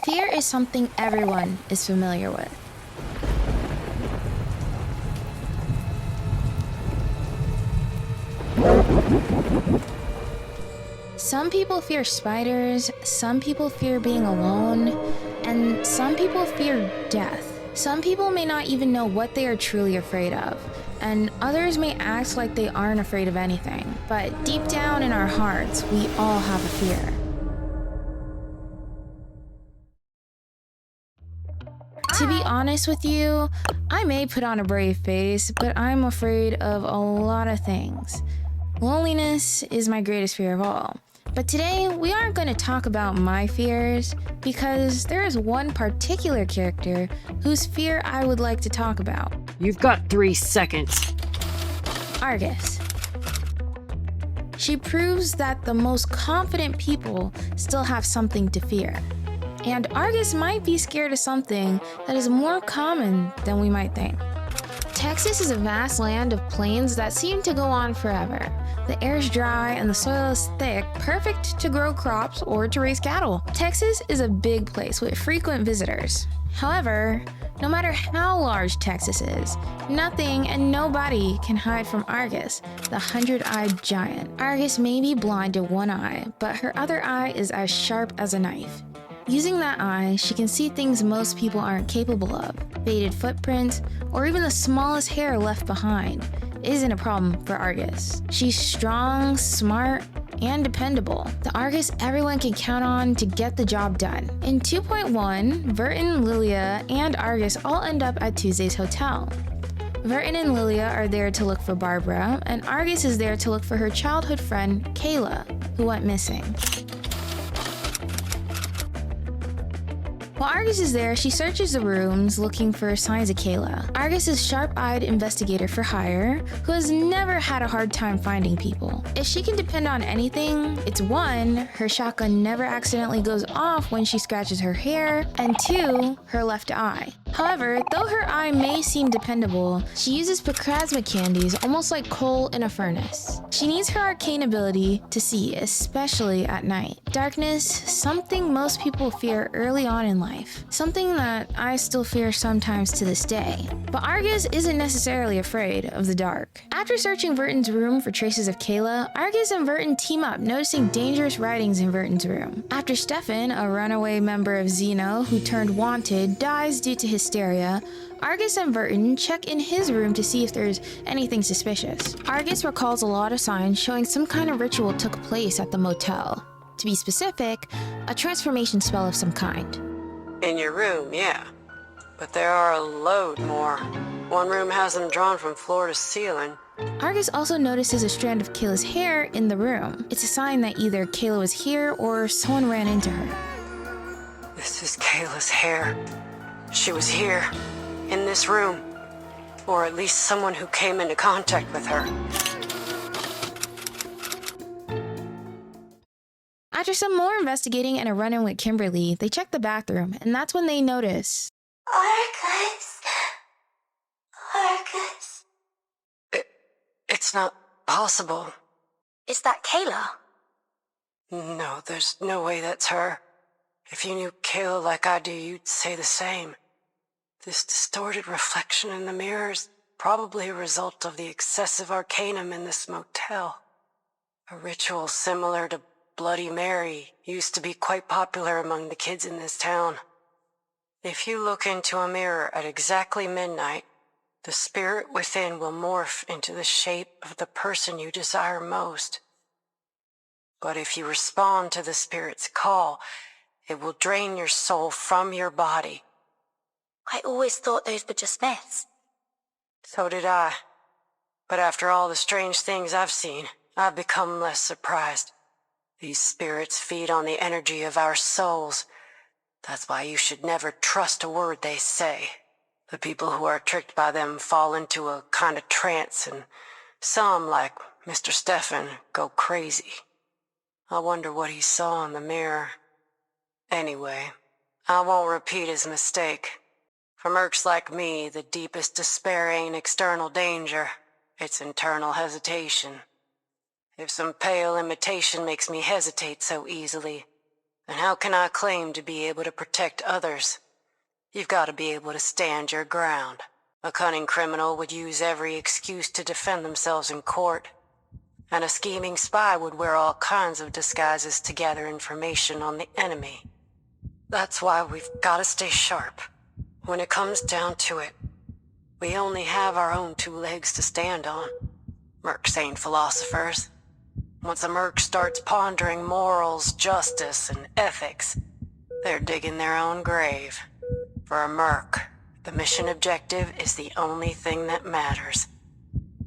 Fear is something everyone is familiar with. Some people fear spiders, some people fear being alone, and some people fear death. Some people may not even know what they are truly afraid of, and others may act like they aren't afraid of anything. But deep down in our hearts, we all have a fear. To be honest with you, I may put on a brave face, but I'm afraid of a lot of things. Loneliness is my greatest fear of all. But today, we aren't going to talk about my fears, because there is one particular character whose fear I would like to talk about. You've got 3 seconds. Argus. She proves that the most confident people still have something to fear. And Argus might be scared of something that is more common than we might think. Texas is a vast land of plains that seem to go on forever. The air is dry and the soil is thick, perfect to grow crops or to raise cattle. Texas is a big place with frequent visitors. However, no matter how large Texas is, nothing and nobody can hide from Argus, the 100-eyed giant. Argus may be blind to one eye, but her other eye is as sharp as a knife. Using that eye, she can see things most people aren't capable of. Faded footprints, or even the smallest hair left behind, isn't a problem for Argus. She's strong, smart, and dependable. The Argus everyone can count on to get the job done. In 2.1, Vertin, Lilia, and Argus all end up at Tuesday's hotel. Vertin and Lilia are there to look for Barbara, and Argus is there to look for her childhood friend, Kayla, who went missing. While Argus is there, she searches the rooms looking for signs of Kayla. Argus is a sharp-eyed investigator for hire who has never had a hard time finding people. If she can depend on anything, it's 1, her shotgun never accidentally goes off when she scratches her hair, and 2, her left eye. However, though her eye may seem dependable, she uses plasma candies almost like coal in a furnace. She needs her arcane ability to see, especially at night. Darkness, something most people fear early on in life. Something that I still fear sometimes to this day. But Argus isn't necessarily afraid of the dark. After searching Vertin's room for traces of Kayla, Argus and Vertin team up, noticing dangerous writings in Vertin's room. After Stefan, a runaway member of Xeno who turned wanted, dies due to hysteria, Argus and Vertin check in his room to see if there's anything suspicious. Argus recalls a lot of signs showing some kind of ritual took place at the motel. To be specific, a transformation spell of some kind. In your room, yeah. But there are a load more. One room has them drawn from floor to ceiling. Argus also notices a strand of Kayla's hair in the room. It's a sign that either Kayla was here or someone ran into her. This is Kayla's hair. She was here, in this room. Or at least someone who came into contact with her. After some more investigating and a run-in with Kimberly, they check the bathroom, and that's when they notice... Argus. Argus. It's not possible. Is that Kayla? No, there's no way that's her. If you knew Kayla like I do, you'd say the same. This distorted reflection in the mirror's probably a result of the excessive arcanum in this motel. A ritual similar to Bloody Mary used to be quite popular among the kids in this town. If you look into a mirror at exactly midnight, the spirit within will morph into the shape of the person you desire most. But if you respond to the spirit's call, it will drain your soul from your body. I always thought those were just myths. So did I. But after all the strange things I've seen, I've become less surprised. These spirits feed on the energy of our souls. That's why you should never trust a word they say. The people who are tricked by them fall into a kind of trance, and some, like Mr. Stefan, go crazy. I wonder what he saw in the mirror. Anyway, I won't repeat his mistake. For mercs like me, the deepest despair ain't external danger. It's internal hesitation. If some pale imitation makes me hesitate so easily, And how can I claim to be able to protect others? You've got to be able to stand your ground. A cunning criminal would use every excuse to defend themselves in court. And a scheming spy would wear all kinds of disguises to gather information on the enemy. That's why we've got to stay sharp. When it comes down to it, we only have our own two legs to stand on. Mercs ain't philosophers. Once a merc starts pondering morals, justice, and ethics, they're digging their own grave. For a merc, the mission objective is the only thing that matters.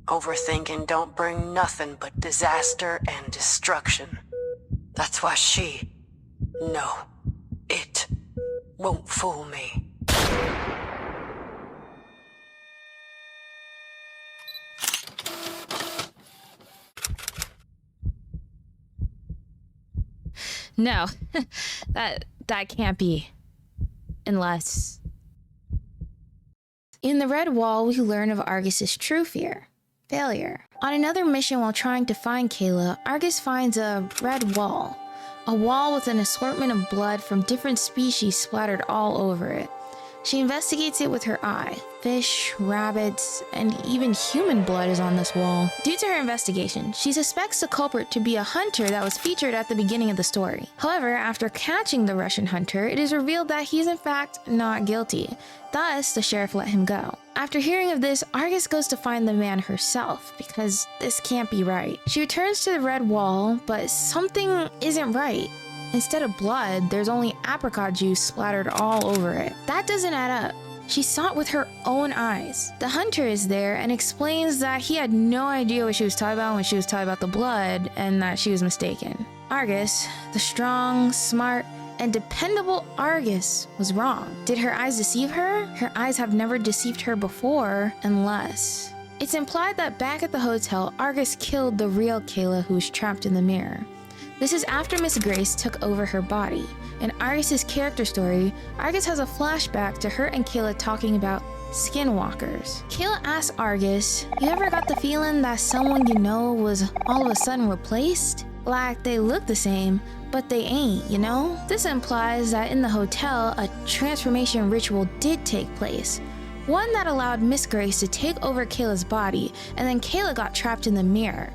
Overthinking don't bring nothing but disaster and destruction. That's why it won't fool me. No, that can't be. Unless... In the Red Wall, we learn of Argus's true fear: failure. On another mission while trying to find Kayla, Argus finds a red wall. A wall with an assortment of blood from different species splattered all over it. She investigates it with her eye. Fish, rabbits, and even human blood is on this wall. Due to her investigation, she suspects the culprit to be a hunter that was featured at the beginning of the story. However, after catching the Russian hunter, it is revealed that he is in fact not guilty. Thus, the sheriff let him go. After hearing of this, Argus goes to find the man herself, because this can't be right. She returns to the red wall, but something isn't right. Instead of blood, there's only apricot juice splattered all over it. That doesn't add up. She saw it with her own eyes. The hunter is there and explains that he had no idea what she was talking about when she was talking about the blood, and that she was mistaken. Argus, the strong, smart, and dependable Argus, was wrong. Did her eyes deceive her? Her eyes have never deceived her before, unless... It's implied that back at the hotel, Argus killed the real Kayla who was trapped in the mirror. This is after Miss Grace took over her body. In Argus's character story, Argus has a flashback to her and Kayla talking about skinwalkers. Kayla asks Argus, "You ever got the feeling that someone you know was all of a sudden replaced? Like they look the same, but they ain't, you know?" This implies that in the hotel, a transformation ritual did take place. One that allowed Miss Grace to take over Kayla's body, and then Kayla got trapped in the mirror.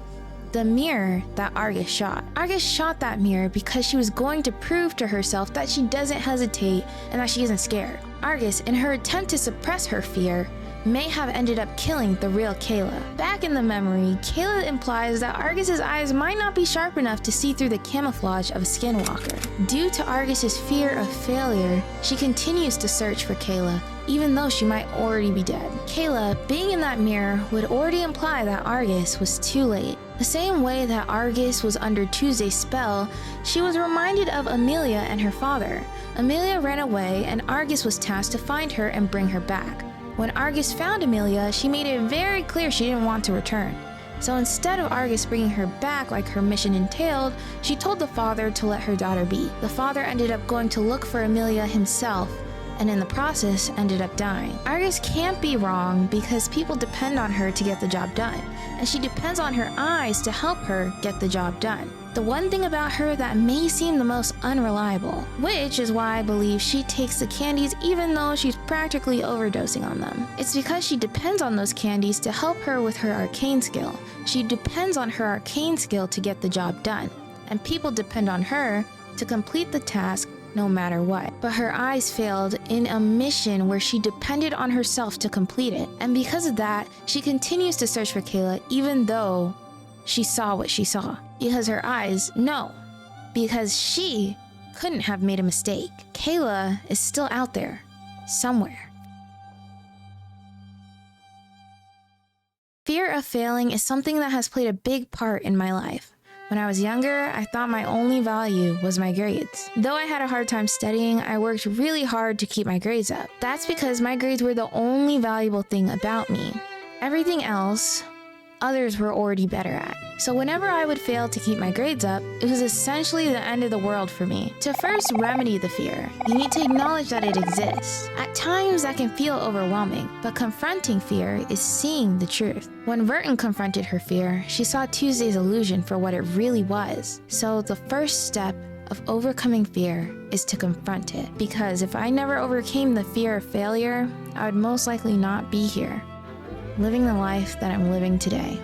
The mirror that Argus shot. Argus shot that mirror because she was going to prove to herself that she doesn't hesitate and that she isn't scared. Argus, in her attempt to suppress her fear, may have ended up killing the real Kayla. Back in the memory, Kayla implies that Argus's eyes might not be sharp enough to see through the camouflage of a skinwalker. Due to Argus's fear of failure, she continues to search for Kayla, even though she might already be dead. Kayla being in that mirror would already imply that Argus was too late. The same way that Argus was under Tuesday's spell, she was reminded of Amelia and her father. Amelia ran away and Argus was tasked to find her and bring her back. When Argus found Amelia, she made it very clear she didn't want to return. So instead of Argus bringing her back like her mission entailed, she told the father to let her daughter be. The father ended up going to look for Amelia himself, and in the process ended up dying. Argus can't be wrong because people depend on her to get the job done, and she depends on her eyes to help her get the job done. The one thing about her that may seem the most unreliable, which is why I believe she takes the candies even though she's practically overdosing on them. It's because she depends on those candies to help her with her arcane skill. She depends on her arcane skill to get the job done, and people depend on her to complete the task no matter what. But her eyes failed in a mission where she depended on herself to complete it. And because of that, she continues to search for Kayla even though she saw what she saw. Because her eyes know. Because she couldn't have made a mistake. Kayla is still out there, somewhere. Fear of failing is something that has played a big part in my life. When I was younger, I thought my only value was my grades. Though I had a hard time studying, I worked really hard to keep my grades up. That's because my grades were the only valuable thing about me. Everything else, others were already better at. So whenever I would fail to keep my grades up, it was essentially the end of the world for me. To first remedy the fear, you need to acknowledge that it exists. At times that can feel overwhelming, but confronting fear is seeing the truth. When Verton confronted her fear, she saw Tuesday's illusion for what it really was. So the first step of overcoming fear is to confront it. Because if I never overcame the fear of failure, I would most likely not be here, living the life that I'm living today.